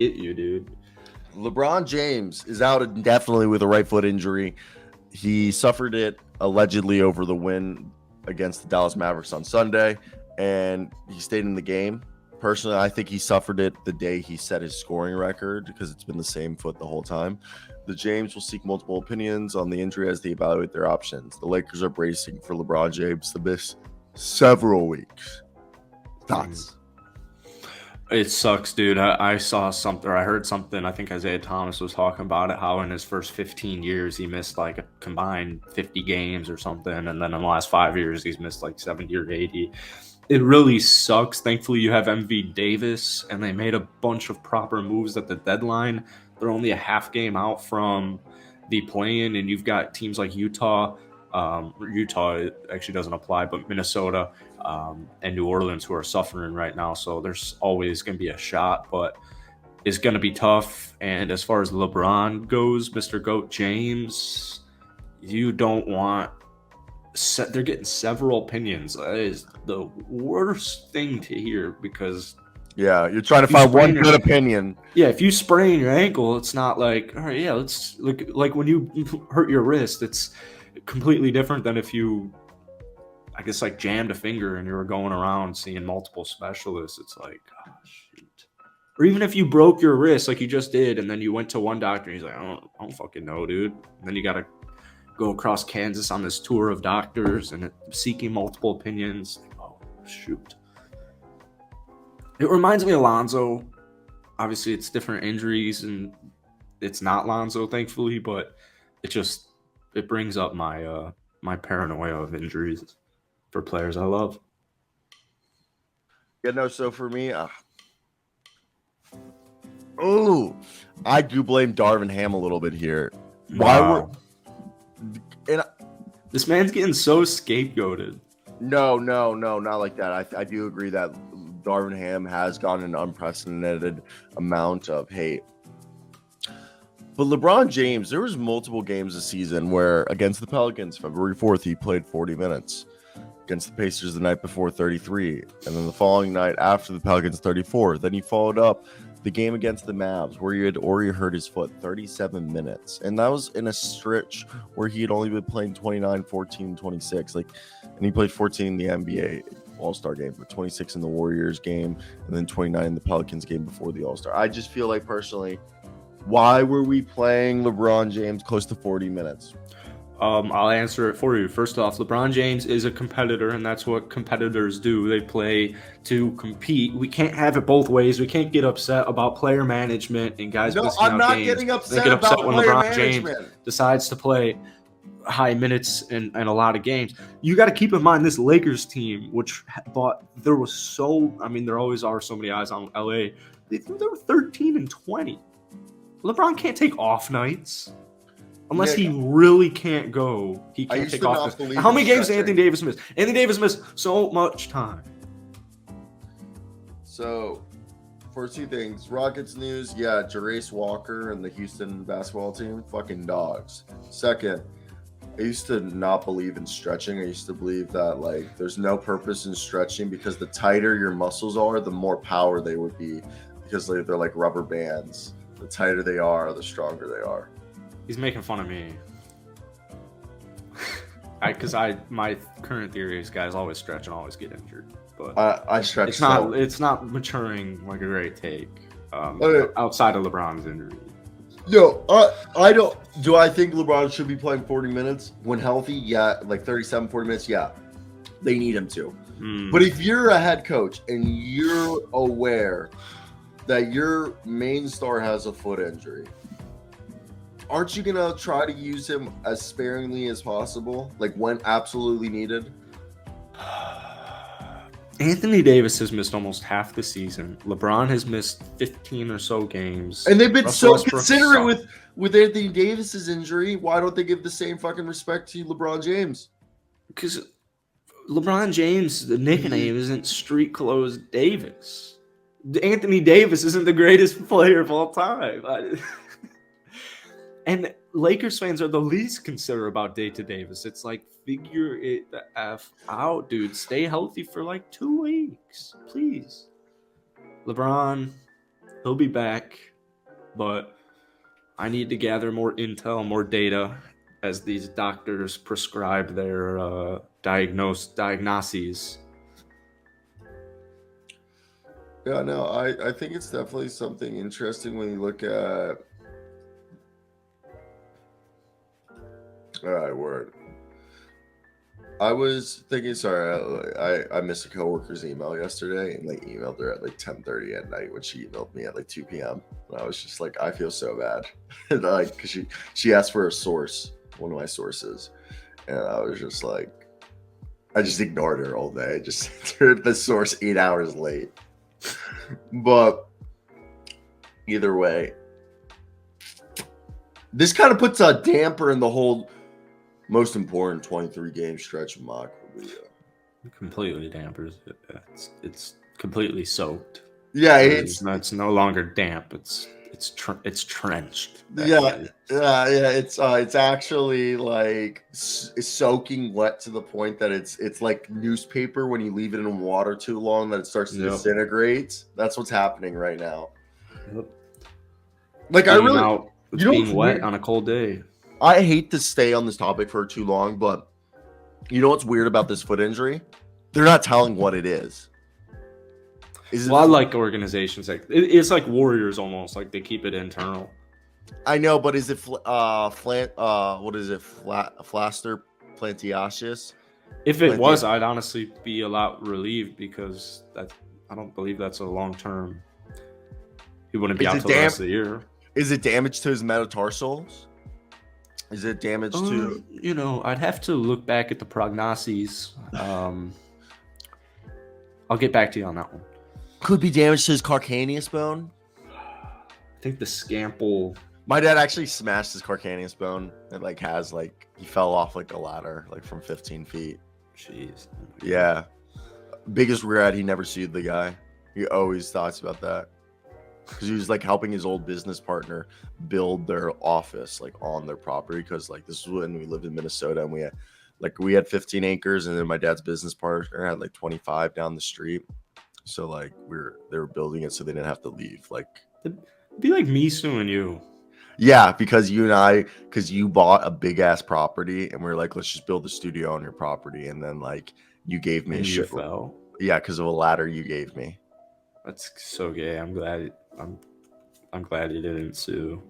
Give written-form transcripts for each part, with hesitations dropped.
hit you, dude. LeBron James is out indefinitely with a right foot injury. He suffered it allegedly over the win against the Dallas Mavericks on Sunday, and he stayed in the game. Personally, I think he suffered it the day he set his scoring record because it's been the same foot the whole time. The James will seek multiple opinions on the injury as they evaluate their options. The Lakers are bracing for LeBron James to miss several weeks. Thoughts? It sucks, dude. I saw something, or I heard something. I think Isaiah Thomas was talking about it, how in his first 15 years he missed like a combined 50 games or something, and then in the last 5 years he's missed like 70 or 80. It really sucks. Thankfully, you have MV Davis, and they made a bunch of proper moves at the deadline. They're only a half game out from the play-in, and you've got teams like Utah. Utah actually doesn't apply, but Minnesota and New Orleans who are suffering right now. So there's always going to be a shot, but it's going to be tough. And as far as LeBron goes, Mr. GOAT James, you don't want. They're getting several opinions. That is the worst thing to hear because. Yeah, you're trying to find one good opinion. Yeah, if you sprain your ankle, it's not like, all right, yeah, let's look like when you hurt your wrist, it's completely different than if you, I guess, like jammed a finger and you were going around seeing multiple specialists. It's like, oh, shoot. Or even if you broke your wrist like you just did and then you went to one doctor and he's like, I don't fucking know, dude. And then you got to go across Kansas on this tour of doctors and seeking multiple opinions. Like, oh, shoot. It reminds me of Lonzo. Obviously, it's different injuries, and it's not Lonzo, thankfully, but it brings up my my paranoia of injuries for players I love. Yeah, no, so for me, I do blame Darvin Ham a little bit here. Wow. This man's getting so scapegoated. No, not like that. I do agree that Darvin Ham has gotten an unprecedented amount of hate. But LeBron James, there was multiple games this season where against the Pelicans, February 4th, he played 40 minutes. Against the Pacers the night before, 33. And then the following night after the Pelicans, 34. Then he followed up the game against the Mavs where he had already hurt his foot, 37 minutes. And that was in a stretch where he had only been playing 29, 14, 26. And he played 14 in the NBA All-Star game, but 26 in the Warriors game, and then 29 in the Pelicans game before the All-Star. I just feel like personally, why were we playing LeBron James close to 40 minutes? I'll answer it for you. First off, LeBron James is a competitor, and that's what competitors do. They play to compete. We can't have it both ways. We can't get upset about player management and guys missing out games. No, I'm not getting upset about when player LeBron management. James decides to play high minutes and a lot of games. You got to keep in mind this Lakers team, there always are so many eyes on LA. They were 13-20. LeBron can't take off nights. Unless he really can't go, he can't take off. How many games did Anthony Davis miss? Anthony Davis missed so much time. So, for two things. Rockets news, Jarace Walker and the Houston basketball team, fucking dogs. Second, I used to not believe in stretching. I used to believe that, there's no purpose in stretching because the tighter your muscles are, the more power they would be because they're like rubber bands. The tighter they are, the stronger they are. He's making fun of me. My current theory is guys always stretch and always get injured. But I stretch. It's not maturing like a great take. Outside of LeBron's injury. No, I don't. Do I think LeBron should be playing 40 minutes when healthy? Yeah, 37, 40 minutes. Yeah, they need him to. But if you're a head coach and you're aware that your main star has a foot injury, aren't you gonna try to use him as sparingly as possible, when absolutely needed? Anthony Davis has missed almost half the season. LeBron has missed 15 or so games. And they've been so considerate with Anthony Davis's injury. Why don't they give the same fucking respect to LeBron James? Because LeBron James, the nickname isn't Street Clothes Davis. Anthony Davis isn't the greatest player of all time. And Lakers fans are the least considerate about Dayton Davis. It's like, figure it the F out, dude. Stay healthy for 2 weeks, please. LeBron, he'll be back. but I need to gather more intel, more data as these doctors prescribe their diagnoses. Yeah, no, I think it's definitely something interesting when you look at. All right, word. I was thinking, sorry, I missed a coworker's email yesterday, and like emailed her at like 10:30 at night when she emailed me at like 2 p.m. And I was just like, I feel so bad, like because she asked for a source, one of my sources, and I was just like, I just ignored her all day. I just sent her the source 8 hours late. But either way, this kind of puts a damper in the whole most important 23-game stretch of mock. Completely dampers it. It's completely soaked. Yeah, it's no longer damp. It's trenched. Actually. Yeah. It's actually like soaking wet to the point that it's like newspaper when you leave it in water too long that it starts to disintegrate. That's what's happening right now. Yep. Like it's being wet weird? On a cold day. I hate to stay on this topic for too long, but you know what's weird about this foot injury? They're not telling what it is. I like organizations like it's like Warriors almost, like they keep it internal. I know, but is it what is it? Flaster plantiaceus? If it was, I'd honestly be a lot relieved because I don't believe that's a long term. He wouldn't be out till the rest of the year. Is it damage to his metatarsals? Is it damage to? You know, I'd have to look back at the prognoses. I'll get back to you on that one. Could be damage to his calcaneus bone. I think the scample. My dad actually smashed his calcaneus bone. It like has like he fell off like a ladder like from 15 feet. Jeez. Yeah. Biggest regret, he never sued the guy. He always thoughts about that. Because he was like helping his old business partner build their office like on their property. Because like this is when we lived in Minnesota and we had 15 acres and then my dad's business partner had like 25 down the street. So like they were building it so they didn't have to leave. Like it'd be like me suing you. Yeah, because you bought a big ass property and we're like, let's just build a studio on your property, and then like you gave me a shit. Fell. Yeah, because of a ladder you gave me. That's so gay. I'm glad you didn't sue.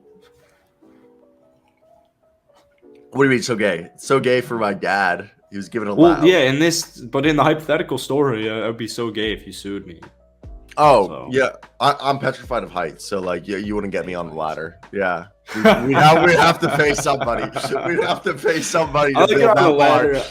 What do you mean so gay? It's so gay for my dad. He was given a well, yeah. In the hypothetical story, it would be so gay if you sued me. Oh, so. Yeah. I'm petrified of heights, so like you wouldn't get me on the ladder. Yeah, we'd have to pay somebody. We'd have to pay somebody to build that ladder.